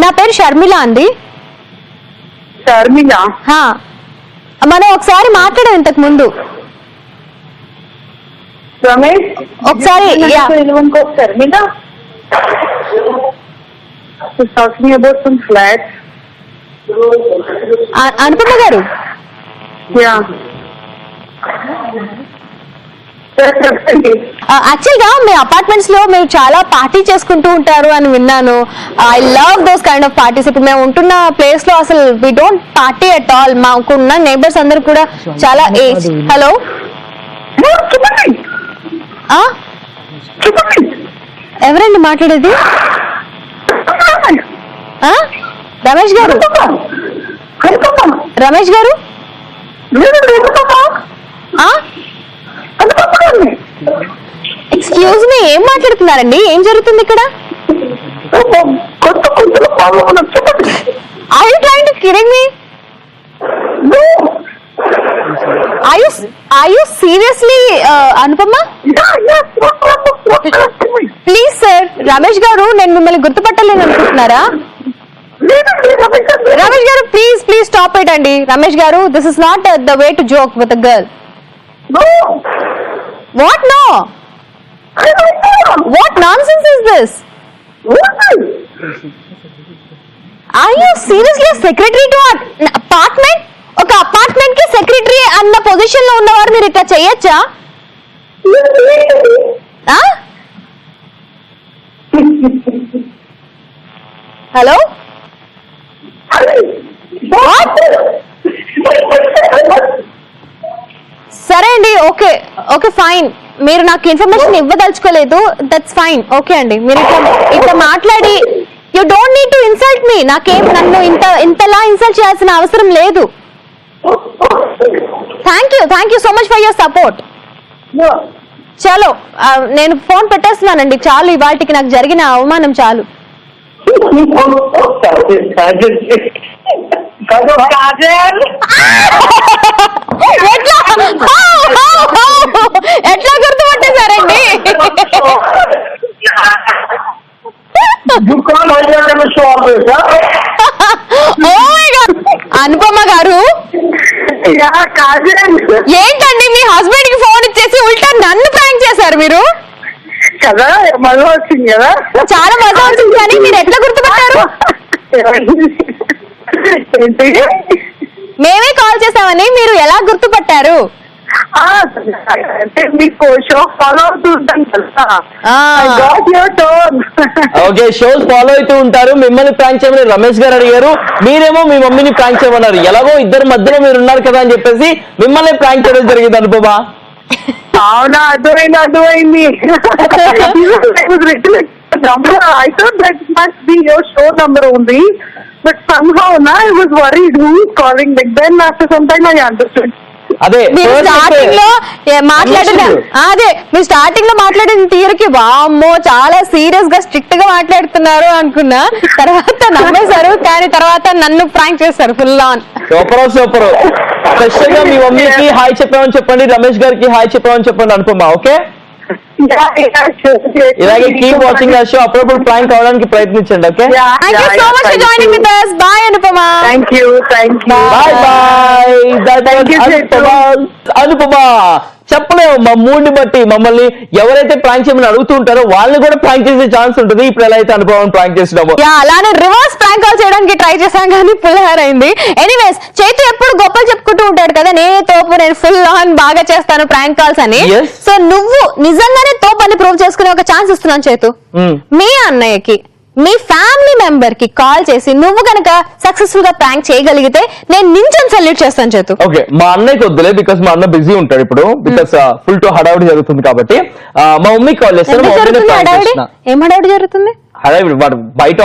నా పేరు షర్మిల అండి. షర్మిల? మనం ఒకసారి మాట్లాడాం ఇంతకు ముందు. రమేష్ ఒకసారి Sharmila talking about some flats. Anupama గారు, Yeah. చెప్పండి. యాక్చువల్ గా మీ అపార్ట్మెంట్స్ లో మీరు చాలా పార్టీ చేసుకుంటూ ఉంటారు అని విన్నాను. I love those kind of parties. ఇప్పుడు మేము ఉంటున్న ప్లేస్ లో అసలు we don't party at all. మాకున్న నేబర్స్ అందరు కూడా చాలా ఏజ్. హలో, చెప్పండి. ఎవరండి మాట్లాడేది? రమేష్ గారు, రమేష్ గారు, ఎక్స్క్యూజ్ మీ, ఏం మాట్లాడుతున్నారండి? ఏం జరుగుతుంది ఇక్కడ? Are you trying to kidding me? Are you seriously Anupama? Please sir, Ramesh గారు నేను మిమ్మల్ని గుర్తుపట్టలేను అనుకుంటున్నారా? రమేష్ గారు ప్లీజ్ స్టాప్ ఇట్ అండి. రమేష్ గారు, this is not the way to joke with a girl. What no? What nonsense is this? Are you seriously a secretary to an apartment? ఒక అపార్ట్మెంట్ కి సెక్రటరీ అన్న పొజిషన్ లో ఉన్నవారు మీరు ఇట్లా చేయొచ్చా? హలో, సరే అండి, ఓకే ఫైన్. మీరు నాకు ఇన్ఫర్మేషన్ ఇవ్వదలుచుకోలేదు, దట్స్ ఫైన్. ఓకే అండి, మీరు ఇట్లా మాట్లాడి you don't need to insult మీ. నన్ను ఇంతలా ఇన్సల్ట్ చేయాల్సిన అవసరం లేదు. Thank you so much for your support. చలో, నేను ఫోన్ పెట్టేస్తున్నానండి. చాలు, ఇవాళకి నాకు జరిగిన అవమానం చాలు. ఎట్లా గుర్తుపట్టేశారండి? అనుపమ గారు, ఏంటండి మీ హస్బెండ్ కి ఫోన్ ఇచ్చేసి ఉల్టా నన్ను ప్రాంక్ చేశారు మీరు కదా? మజా వచ్చింది కదా? చాలా మజా వచ్చింది, కానీ మీరు ఎట్లా గుర్తుపట్టారు? మేమే కాల్ చేసామని మీరు ఎలా గుర్తుపట్టారు? అంటే మీకు షో ఫాలో అవుతూ ఉంటాను కదా. ఓకే, షోస్ ఫాలో అవుతూ ఉంటారు. మిమ్మల్ని ప్రాంక్ చేయమని రమేష్ గారు అడిగారు, మీరేమో మీ మమ్మీని ప్రాంక్ చేయమన్నారు. ఎలాగో ఇద్దరు మధ్యలో మీరు ఉన్నారు కదా అని చెప్పేసి మిమ్మల్ని ప్రాంక్ చేయడం జరిగింది అనుపమ. అవునా, అర్థమైంది. I thought that must be your show number only, but somehow now I was worried who is calling. But then after some time I understood. అదే మీరు స్టార్టింగ్ లో మాట్లాడిన తీరుకి వామ్మో చాలా సీరియస్ గా స్ట్రిక్ట్ గా మాట్లాడుతున్నారు అనుకున్నా. తర్వాత నమ్మేశారు, కానీ తర్వాత నన్ను ప్రాంక్ చేశారు ఫుల్ ఆన్. సూపర్. స్పెషల్ గా మీ మమ్మీకి హాయ్ చెప్పామని చెప్పండి, రమేష్ గారికి హాయ్ చెప్పామని చెప్పండి అనుపమ. ఓకే, ఇలాగే కీప్ వాచింగ్ ద షో. అప్పుడప్పుడు ప్రాంక్ అవడానికి ప్రయత్నించండి. Okay, thank you so much for joining with us. By Anupama. Thank you. Anupama, చెప్పలేము మా మూడ్ ని బట్టి మమ్మల్ని ఎవరైతే ప్రాంక్ చేయమని అడుగుతూ ఉంటారో వాళ్ళని కూడా ప్రాంక్ చేసే ఛాన్స్ ఉంటుంది. ఇప్పుడు ఎలా అయితే అనుభవం ప్రాంక్ చేసినామో అలానే రివర్స్ ప్రాంక్ కాల్ చేయడానికి ట్రై చేశాం, కానీ పుల్హార్ అయింది. ఎనీవేస్, చైతు ఎప్పుడు గొప్పలు చెప్పుకుంటూ ఉంటాడు కదా, నేనే తోపు, నేను ఫుల్ ఆన్ బాగా చేస్తాను ప్రాంక్ కాల్స్ అని. సో నువ్వు నిజంగానే తోపు అని ప్రూవ్ చేసుకునే ఒక ఛాన్స్ ఇస్తున్నాను చైతు. మీ అన్నయ్యకి, మీ ఫ్యామిలీ మెంబర్ కి కాల్ చేసి నువ్వు కనుక సక్సెస్ఫుల్ గా ప్రాంక్ చేయగలిగితే నేను నించొని సెల్యూట్ చేస్తాను చేతు. ఓకే, మా అన్నయ్యకి వద్దులే, బికాస్ మా అన్న బిజీ ఉంటాడు ఇప్పుడు, బికాస్ ఫుల్ టు హడావిడి జరుగుతుంది కాబట్టి. మా మమ్మీ కాల్ చేస్తాను. ఏం హడావిడి జరుగుతుంది? హడావిడి వాడు బయట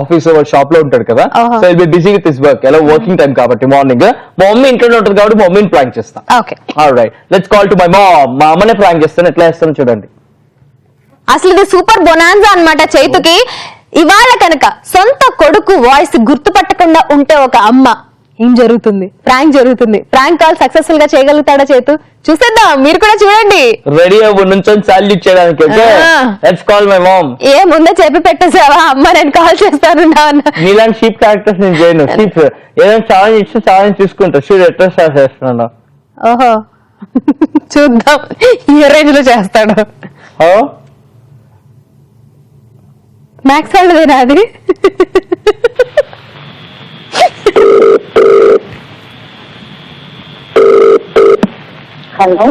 ఆఫీస్ షాప్ లో ఉంటాడు కదా, సో ఇది బిజీ విత్ హిస్ వర్క్. ఎలా వర్కింగ్ టైం కాబట్టి మార్నింగ్ మా మమ్మీ ఇంట్లోనే ఉంటుంది కాబట్టి మా మమ్మీని ప్రాంక్ చేస్తాను. Okay, alright, let's call to my mom. మా అమ్మనే ప్రాంక్ చేస్తాను. ఎట్లా చేస్తాను చూడండి. అసలు ఇది సూపర్ బొనాన్జా అన్నమాట చైతుకి. ఇవాళ కనుక సొంత కొడుకు వాయిస్ గుర్తుపట్టకుండా ఉంటే ఒక అమ్మ ఏం జరుగుతుంది? ప్రాంక్ జరుగుతుంది. ప్రాంక్ కాల్ సక్సెస్ఫుల్ గా చేయగలుగుతాడా చేతు? చూసేద్దాం, మీరు కూడా చూడండి. రెడీ అవ్వు నుంచి సాల్యూట్ చేయడానికి. Let's call my mom. ఏ ముందే చెప్పి పెట్టేసావా అమ్మ నేను కాల్ చేస్తాను? నీలాంటి షీప్ క్యారెక్టర్స్ నేను చేయను. షీప్ ఏదైనా ఛాలెంజ్ ఇస్తే ఛాలెంజ్ తీసుకుంటా. షూర్ ఎట్లా స్టార్ట్ చేస్తున్నాను. ఓహో, చూద్దాం ఏ రేంజ్ లో చేస్తాడు. మ్యాక్స్ వాళ్ళదేనా అది? హలో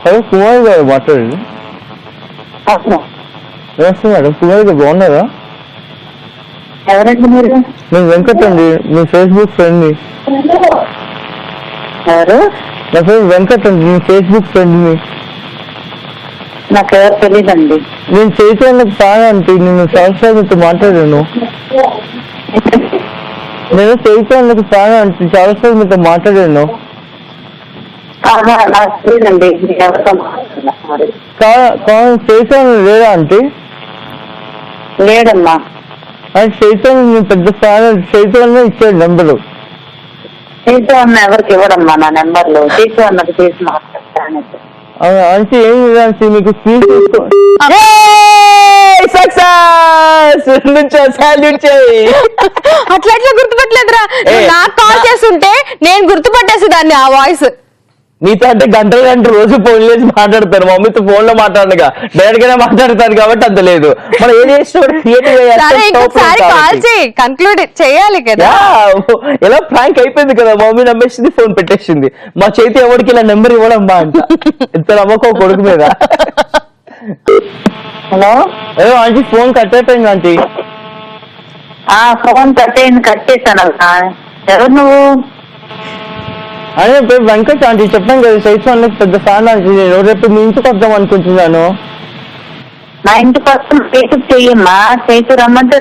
హలో కుమార్ గారు మాట్లాడండి. నమస్తే మేడం, కుమార్ గారు బాగున్నారా? ఎవరండి మీరు? నేను వెంకట్ అండి, మీ ఫేస్బుక్ ఫ్రెండ్ని. ఎవరు? నా పేరు వెంకట్ అండి, మీ ఫేస్బుక్ ఫ్రెండ్ని. నాకు ఎవరు తెలీదండి. నేను చైతన్యకు ఫ్యాన్ అంటే నేను చాలాసార్లు మాట్లాడాను. నేను చైతన్యకు ఫ్యాన్ అంటే చాలాసార్లు మీతో మాట్లాడాను. నాకు తెలీదండి. చైతన్య లేదా అంటే? లేదమ్మా. అది చైతన్య నేను పెద్ద ఫ్యాన్. చైతన్య ఇచ్చాడు నెంబరు. సీటు అన్న ఎవరికి ఇవ్వడమ్మా నా నెంబర్లు. సీటు అన్నది చేసి మాట్లాడతాను. అంటే ఏం లేదంటే మీకు ఫీజు అట్లా ఎట్లా గుర్తుపట్టలేదురా? నాకు కాల్ చేస్తుంటే నేను గుర్తుపట్టేసేదాన్ని ఆ వాయిస్. మీతో అంటే గంటలు రోజు ఫోన్ చేసి మాట్లాడతారు. మమ్మీతో ఫోన్ లో మాట్లాడగా డైరెక్ట్ గానే మాట్లాడతారు కాబట్టి అంత లేదు. మనం ఏం కన్క్లూడ్ చేయాలి కదా. ఎలా ప్రాంక్ అయిపోయింది కదా, మమ్మీ నమ్మేసింది, ఫోన్ పెట్టేసింది. మా చేతి ఎవరికి ఇలా నెంబర్ ఇవ్వడమ్మా అంట. ఇంత నమ్మకం కొడుకు మీద. హలో ఏదో ఆంటీ ఫోన్ కట్ అయిపోయింది ఆంటీ. ఫోన్ కట్ అయింది, కట్ చేశాను. ఎవరు నువ్వు? అదే పేరు వెంకట్ ఆంటీ, చెప్పాను కదా చైతన్యకి పెద్ద ఫ్యాన్ ఆంటీ. నేను రేపు మీ ఇంటికి వద్దాం అనుకుంటున్నాను. నా ఇంటికి వస్తే చేతి చెయ్యమ్మా. చేతి రమ్మంటే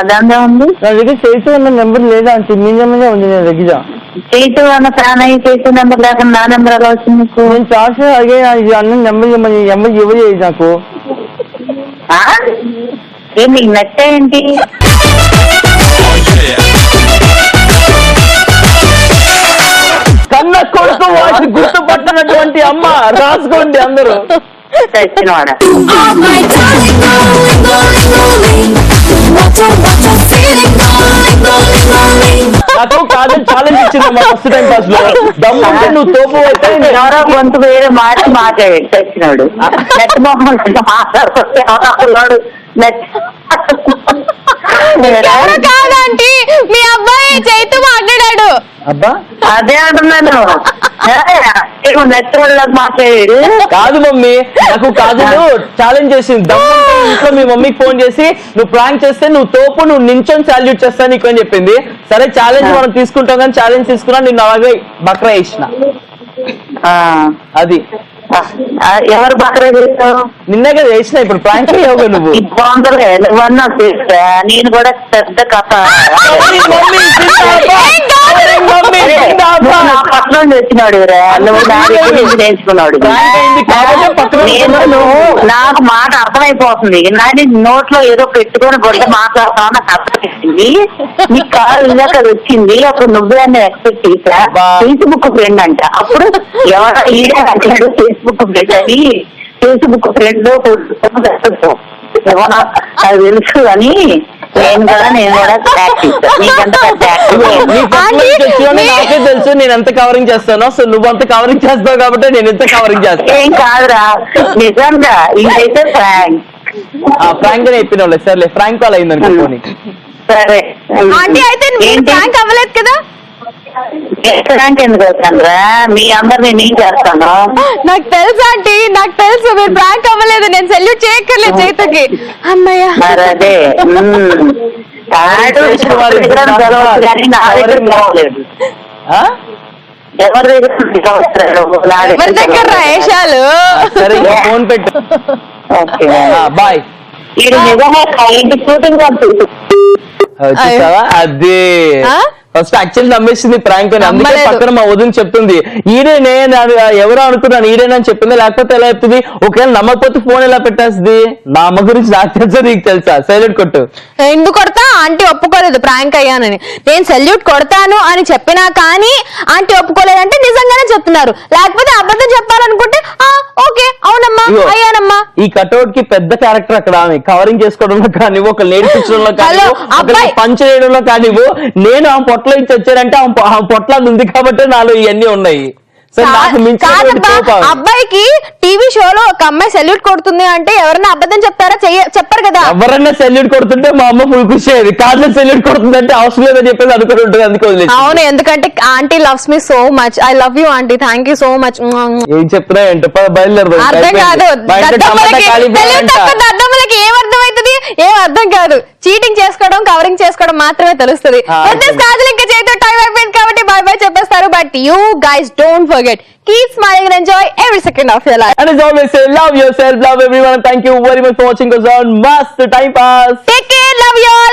దాంట్లో ఉంది. నా దగ్గర చైతన్య నెంబర్ లేదా ఆంటీ, మీ నెంబరే ఉంది నా దగ్గర. చేతి అన్న ఫ్యాన్ అయ్యి చేతి నెంబర్ లేకుండా నా నెంబర్ ఎలా వచ్చింది నీకు? నేను చాలా అడిగే అన్న నెంబర్ ఇవ్వమని, నెంబర్ ఇవ్వలేదు నాకు. ఏం నీకు నెట్ ఏంటి? కన్న కొడుకు వాసి గుర్తుపట్టినటువంటి అమ్మ రాసుకోండి అందరూ. చచ్చినవాడా? నాకు కాదని ఛాలెంజ్ ఇచ్చిందమ్మా ఫస్ట్ టైం పాస్ లో. దమ్ముంటే నువ్వు తోపు అయితే ఎవరో గొంతు వేరే మార్చి మాట్లాడాడు చచ్చినాడు. నెట్ మొహం మాట్లాడుతుంటే ఎవరో నెట్ కాదంటే మీ అబ్బాయి చైతు మాట్లాడాడు. అబ్బా అదే అంటున్నాను. నెట్ వాళ్ళకి మాట్లాడాడు. కాదు మమ్మీ, నాకు కాదు ఛాలెంజ్ చేసింది. దమ్ముంటే ఇంట్లో మీ మమ్మీకి ఫోన్ చేసి నువ్వు ప్రాంక్ చేస్తే నువ్వు తోపు, నువ్వు నించొని సాల్యూట్ చేస్తా నీకు అని చెప్పింది. సరే ఛాలెంజ్ మనం తీసుకుంటాం కానీ ఛాలెంజ్ తీసుకున్నా నిన్ను అలాగే బక్రా వేసిన. అది ఎవరు బక్రా చేస్తావు? నిన్నే కదా వేసిన. ఇప్పుడు ప్రాంక్ అయ్యావు నువ్వు. నువ్వన్నా చేస్తా. నేను కూడా పెద్ద కథ పక్కన తెచ్చినాడు. నువ్వు నేర్చుకున్నాడు. నాకు మాట అర్థమైపోతుంది. నాది నోట్లో ఏదో పెట్టుకొని బొడ్డ మాట్లాడతావు నాకు అర్థమైంది. నీకు కారు ఇందాక వచ్చింది. అప్పుడు నువ్వే అని ఎక్స్పెక్ట్ చేశా. ఫేస్బుక్ ఫ్రెండ్ అంట. అప్పుడు ఎవరో ఈడే అంటాడు ఫేస్బుక్ ఫ్రెండ్ అని. ఫేస్బుక్ ఫ్రెండ్ ఏమన్నా అది తెలుసు అని నేను కూడా నాకే తెలుసు నేను ఎంత కవరింగ్ చేస్తానో. సో నువ్వు అంత కవరింగ్ చేస్తావు కాబట్టి నేను ఎంత కవరింగ్ చేస్తాను. ఏం కాదురా నిజంగా. ఇంకైతే ఫ్రాంక్ ఫ్రాంక్ అని చెప్పిన వాళ్ళు. సర్లే ఫ్రాంక్ కాల్ అయింది అనుకోని. సరే అయితే ఫ్రాంక్ అవ్వలేదు కదా. ఫ్రాంక్ ఎందుకు అవుతానురా? మీ అందరినీ నేను చేస్తాను. నాకు తెలుసు ఆంటీ, నాకు తెలుసు మీరు ప్రాంక్ అవ్వలేదు. నేను సెల్యూట్ చేయక్కర్లేదు చైతకి. అమ్మయ్య మరి అదే ఎవరి దగ్గర వేషాలు. సరే ఫోన్ పెట్టు. బాయ్. ఇది నిజంగా ఇంటి షూటింగ్ అదే ఫస్ట్ యాక్చువల్ నమ్మేసింది ప్రాంక్ అని. అందుకే పక్కన మా వదిన చెప్తుంది ఈడేనే, ఎవరో అనుకున్నాను ఈడేనని చెప్పింది. లేకపోతే ఎలా చెప్తుంది? ఒకవేళ నమ్మకపోతే ఫోన్ ఎలా పెట్టేస్తుంది? నా అమ్మ గురించి నాకు తెలుసా నీకు తెలుసా? సైలెంట్ కొట్టు. ఎందుకు కొడతా? ఆంటీ ఒప్పుకోలేదు ప్రాంక్ అయ్యానని. నేను సెల్యూట్ కొడతాను అని చెప్పినా కానీ ఆంటీ ఒప్పుకోలేదంటే నిజంగానే చెప్తున్నారు. లేకపోతే అబద్ధం చెప్పాలనుకుంటే ఓకే అవునమ్మా అయ్యానమ్మా. ఈ కటౌట్ కి పెద్ద క్యారెక్టర్ అక్కడ ఆమె కవరింగ్ చేసుకోవడంలో కానివ్వు, ఒక నేర్పించడంలో కానివ్వు, పంచ్ చేయడంలో కానివ్వు. నేను ఆ పొట్ల నుంచి వచ్చారంటే ఆ పొట్ల ఉంది కాబట్టి నాలో ఇవన్నీ ఉన్నాయి. సో నాకు మించినటువంటి కాదబ్బా, కోపం. అబ్బాయికి టీవీ షోలో ఒక అమ్మాయి సెల్యూట్ కొడుతుంది అంటే ఎవరైనా అబద్ధం చెప్తారా? చెప్పరు కదా. ఎవరన్నా సెల్యూట్ కొడుతుంటే మా అమ్మ ఫుల్ ఖుషి అయ్యేది. కాదు సెల్యూట్ కొడుతుందంటే అవసరం లేదని చెప్పేసి అనుకుని ఉంటుంది, అందుకే వదిలేసి. అవును, ఎందుకంటే aunty loves me so much. I love you aunty, thank you so much. ఏం చెప్తున్నా ఏంటో బయలుదేరదు. అర్థం కాదు, దద్దమ్మలకి ఏం అర్థమవుతుంది? ఏం అర్థం కాదు. చీటింగ్ చేసుకోవడం, కవరింగ్ చేసుకోవడం మాత్రమే తెలుస్తుంది. కాదు, ఇంకా చేతితో టైం అయిపోయింది కాబట్టి బై బై చెప్పేస్తారు. But you guys don't forget, keep smiling and enjoy every second of your life. And as always say, love yourself, love everyone, and thank you very much for watching us on Mast Time Pass. Take care, love you all.